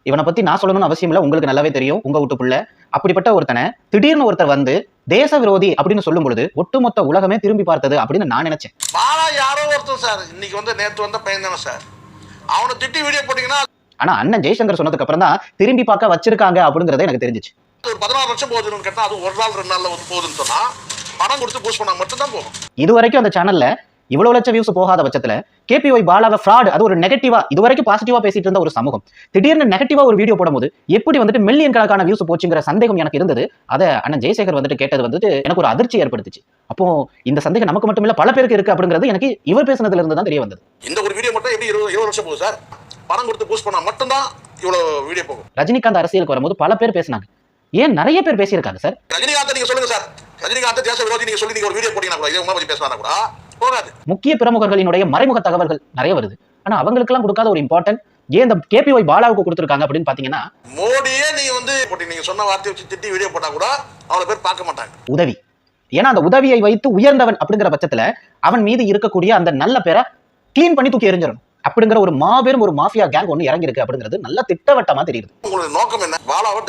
இவனை பத்தி நான் சொல்லணும்னு அவசியம் இல்ல, உங்களுக்கு நல்லாவே தெரியும் உங்க வீட்டுக்குள்ள. அப்படிப்பட்ட ஒருத்தனை திடீர்னு ஒருத்தர் வந்து தேச விரோதி அப்படின்னு சொல்லும் பொழுது ஒட்டுமொத்த உலகமே திரும்பி பார்த்தது அப்படின்னு நான் நினைச்சேன். பாலா யாரோ ஒருத்தர் சார், இன்னைக்கு வந்து நேத்து வந்த பையன் தானே சார், அவனை திட்டி வீடியோ போட்டீங்கன்னா. ஆனா அண்ணன் ஜெய்சங்கர் சொன்னதுக்கு அப்புறம் தான் திரும்பி பார்க்க வச்சிருக்காங்க அப்படிங்கறத எனக்கு தெரிஞ்சிச்சு. ஒரு 16 லட்சம் போகுதுன்னு கேட்டா அது ஒரு நாள் 2 நாள்ல வந்து போகுதுன்னு சொன்னா பணம் கொடுத்து பூஸ்ட் பண்ணா மட்டும் தான் போகும். இது வரைக்கும் அந்த சேனல்ல இவ்வளவு லட்சம் வியூஸ் போகாத பட்சத்துல கேபிஒய் பாலாவை ஃப்ராட், அது ஒரு நெகட்டிவா, இது வரைக்கும் பாசிட்டிவா பேசிட்டு இருந்த ஒரு சமூகம் திடீர்னு நெகட்டிவா ஒரு வீடியோ போடும்போது எப்படி வந்துட்டு மில்லியன் கணக்கான வியூஸ் போச்சுங்கிற சந்தேகம் எனக்கு இருந்தது. அதை அண்ணன் ஜெய்சேகர் வந்துட்டு கேட்டது வந்துட்டு எனக்கு ஒரு அதிர்ச்சி ஏற்படுத்துச்சு. அப்போ இந்த சந்தேகம் நமக்கு மட்டும் இல்ல பல பேருக்கு இருக்கு அப்படிங்கிறது எனக்கு இவர் பேசுனதுல இருந்து தான் தெரிய வந்தது. இந்த ஒரு வீடியோ மட்டும் எப்படி 20 லட்சம் போகுது சார், பணம் கொடுத்து பூஸ்ட் பண்ணா மட்டும் தான் இவ்வளவு வீடியோ போகும். ரஜினிகாந்த் அரசியலுக்கு வரும்போது பல பேர் பேசினாங்க, ஏன் நிறைய பேர் பேசியிருக்காங்க சார். ரஜினிகாந்த் நீங்க சொல்லுங்க சார், ரஜினிகாந்த் தேச விரோதி நீங்க சொல்லி நீங்க ஒரு வீடியோ போட்டீங்கன்னா கூட இதை உங்களை பத்தி பேசினா கூட போகாது. முக்கிய பிரமுகர்களினுடைய மறைமுக தகவல்கள் நிறைய வருது, ஆனா அவங்களுக்கெல்லாம் கொடுக்காத ஒரு இம்பார்ட்டன்ட் ஏன் இந்த கேபிஒய் பாலாவுக்கு கொடுத்திருக்காங்க அப்படின்னு பாத்தீங்கன்னா, மோடியே நீங்க வந்து நீங்க சொன்ன வார்த்தையை வச்சு திட்டி வீடியோ போட்டா கூட அவ்வளவு பேர் பார்க்க மாட்டாங்க. உதவி, ஏன்னா அந்த உதவியை வைத்து உயர்ந்தவன் அப்படிங்கிற பட்சத்துல அவன் மீது இருக்கக்கூடிய அந்த நல்ல பேரை கிளீன் பண்ணி தூக்கி எறிஞ்சிடணும் அப்படிங்கிற ஒரு மாபெரும் ஒரு மாஃபியா கேங் ஒன்னு இறங்கி இருக்கு அப்படிங்கிறது நல்ல திட்டவட்டமா தெரியுது. உங்களுடைய நோக்கம் என்ன? பாலாவை